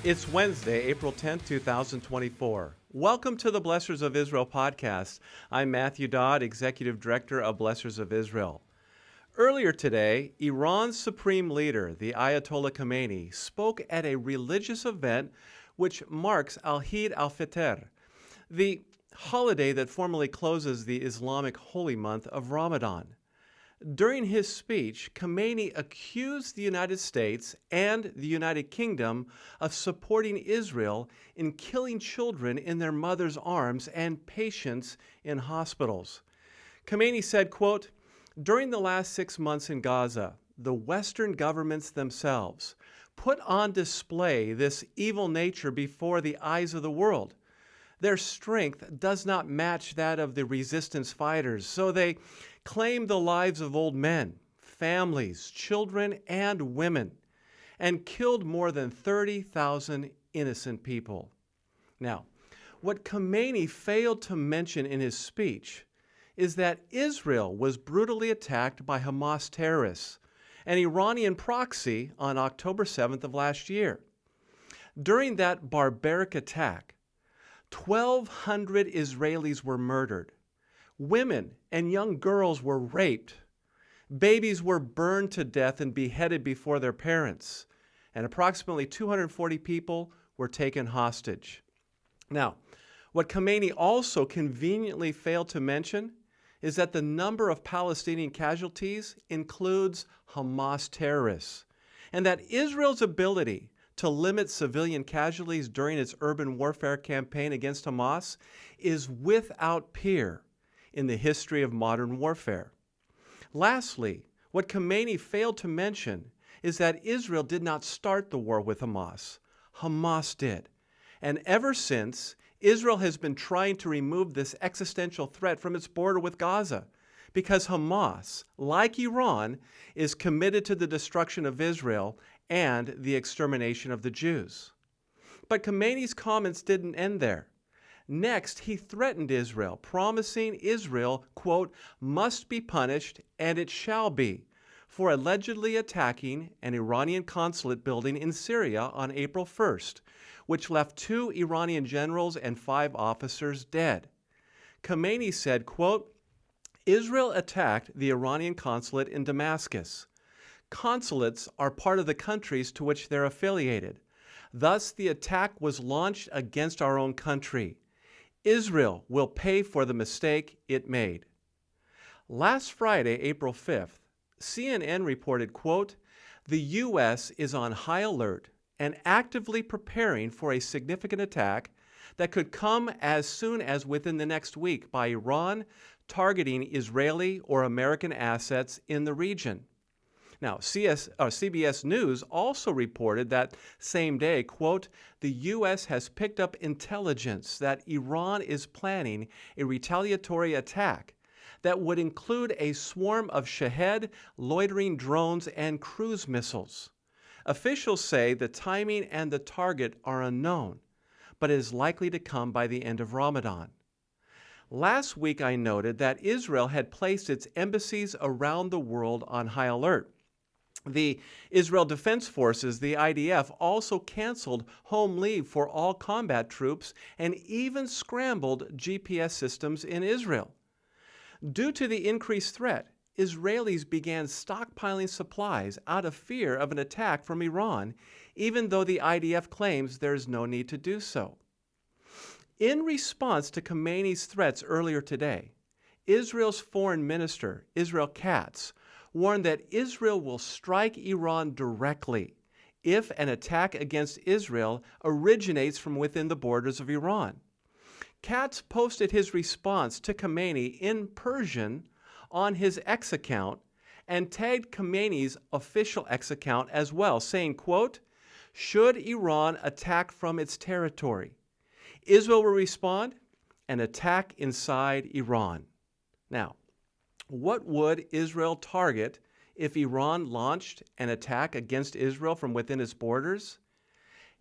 It's Wednesday, April 10th, 2024. Welcome to the Blessors of Israel Podcast. I'm Matthew Dodd, Executive Director of Blessors of Israel. Earlier today, Iran's supreme leader, the Ayatollah Khamenei, spoke at a religious event which marks Al-Eid al-Fitr, the holiday that formally closes the Islamic holy month of Ramadan. During his speech, Khamenei accused the United States and the United Kingdom of supporting Israel in killing children in their mother's arms and patients in hospitals. Khamenei said, quote, "During the last 6 months in Gaza, the Western governments themselves put on display this evil nature before the eyes of the world. Their strength does not match that of the resistance fighters, so they claimed the lives of old men, families, children, and women, and killed more than 30,000 innocent people." Now, what Khamenei failed to mention in his speech is that Israel was brutally attacked by Hamas terrorists, an Iranian proxy, on October 7th of last year. During that barbaric attack, 1,200 Israelis were murdered. Women and young girls were raped. Babies were burned to death and beheaded before their parents. And approximately 240 people were taken hostage. Now, what Khamenei also conveniently failed to mention is that the number of Palestinian casualties includes Hamas terrorists, and that Israel's ability to limit civilian casualties during its urban warfare campaign against Hamas is without peer in the history of modern warfare. Lastly, what Khamenei failed to mention is that Israel did not start the war with Hamas. Hamas did. And ever since, Israel has been trying to remove this existential threat from its border with Gaza, because Hamas, like Iran, is committed to the destruction of Israel and the extermination of the Jews. But Khamenei's comments didn't end there. Next, he threatened Israel, promising Israel, quote, "must be punished, and it shall be," for allegedly attacking an Iranian consulate building in Syria on April 1st, which left 2 Iranian generals and 5 officers dead. Khamenei said, quote, "Israel attacked the Iranian consulate in Damascus. Consulates are part of the countries to which they're affiliated. Thus, the attack was launched against our own country. Israel will pay for the mistake it made." Last Friday, April 5th, CNN reported, quote, "The U.S. is on high alert and actively preparing for a significant attack that could come as soon as within the next week by Iran targeting Israeli or American assets in the region." Now, CBS News also reported that same day, quote, "The U.S. has picked up intelligence that Iran is planning a retaliatory attack that would include a swarm of Shahed loitering drones and cruise missiles. Officials say the timing and the target are unknown, but it is likely to come by the end of Ramadan." Last week, I noted that Israel had placed its embassies around the world on high alert. The Israel Defense Forces, the IDF, also canceled home leave for all combat troops and even scrambled GPS systems in Israel. Due to the increased threat, Israelis began stockpiling supplies out of fear of an attack from Iran, even though the IDF claims there is no need to do so. In response to Khamenei's threats earlier today, Israel's foreign minister, Israel Katz, warned that Israel will strike Iran directly if an attack against Israel originates from within the borders of Iran. Katz posted his response to Khamenei in Persian on his X account and tagged Khamenei's official X account as well, saying, quote, "Should Iran attack from its territory, Israel will respond and attack inside Iran." Now, what would Israel target if Iran launched an attack against Israel from within its borders?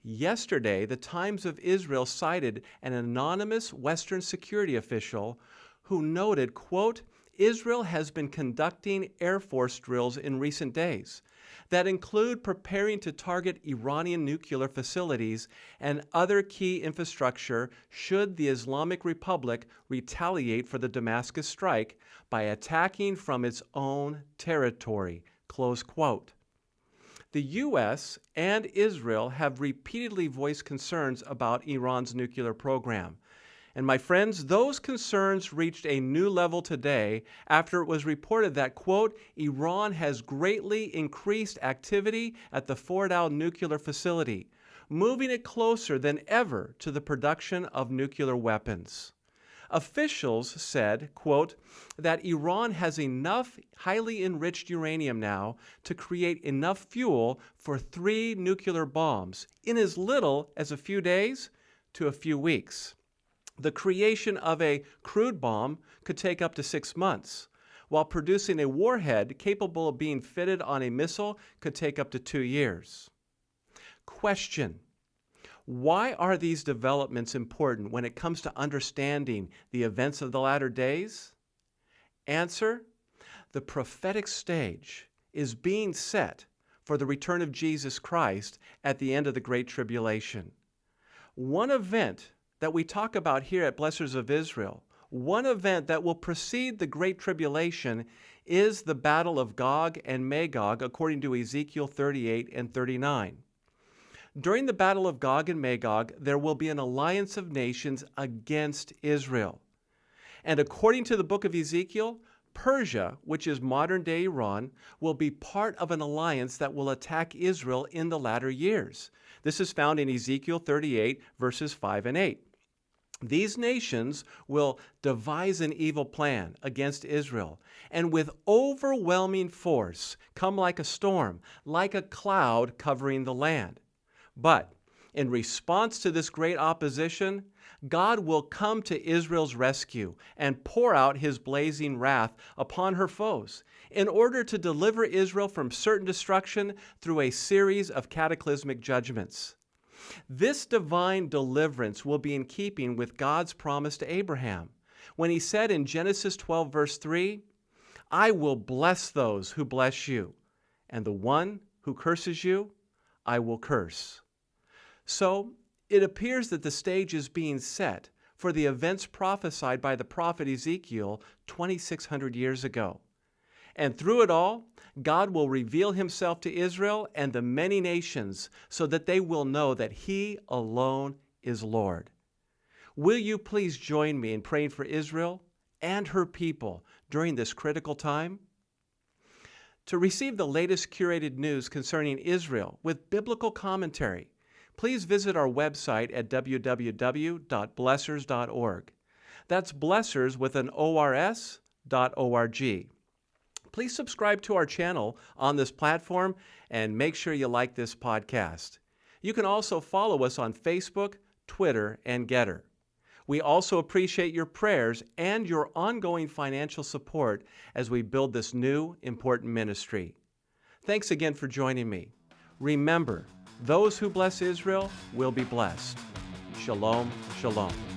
Yesterday, the Times of Israel cited an anonymous Western security official who noted, quote, "Israel has been conducting Air Force drills in recent days, that include preparing to target Iranian nuclear facilities and other key infrastructure should the Islamic Republic retaliate for the Damascus strike by attacking from its own territory, close quote. The U.S. and Israel have repeatedly voiced concerns about Iran's nuclear program. And my friends, those concerns reached a new level today after it was reported that, quote, Iran has greatly increased activity at the Fordow nuclear facility, moving it closer than ever to the production of nuclear weapons. Officials said, quote, that Iran has enough highly enriched uranium now to create enough fuel for 3 nuclear bombs in as little as a few days to a few weeks. The creation of a crude bomb could take up to 6 months, while producing a warhead capable of being fitted on a missile could take up to 2 years. Question: why are these developments important when it comes to understanding the events of the latter days? Answer: the prophetic stage is being set for the return of Jesus Christ at the end of the Great Tribulation. One event that we talk about here at Blessors of Israel, one event that will precede the Great Tribulation, is the battle of Gog and Magog, according to Ezekiel 38 and 39. During the battle of Gog and Magog, there will be an alliance of nations against Israel. And according to the book of Ezekiel, Persia, which is modern-day Iran, will be part of an alliance that will attack Israel in the latter years. This is found in Ezekiel 38, verses 5 and 8. These nations will devise an evil plan against Israel, and with overwhelming force come like a storm, like a cloud covering the land. But in response to this great opposition, God will come to Israel's rescue and pour out his blazing wrath upon her foes in order to deliver Israel from certain destruction through a series of cataclysmic judgments. This divine deliverance will be in keeping with God's promise to Abraham when he said in Genesis 12, verse 3, I will bless those who bless you, and the one who curses you, I will curse. So it appears that the stage is being set for the events prophesied by the prophet Ezekiel 2,600 years ago. And through it all, God will reveal himself to Israel and the many nations so that they will know that he alone is Lord. Will you please join me in praying for Israel and her people during this critical time? To receive the latest curated news concerning Israel with biblical commentary, please visit our website at www.blessors.org. That's Blessors with an ors.org. Please subscribe to our channel on this platform and make sure you like this podcast. You can also follow us on Facebook, Twitter, and Getter. We also appreciate your prayers and your ongoing financial support as we build this new, important ministry. Thanks again for joining me. Remember, those who bless Israel will be blessed. Shalom, shalom.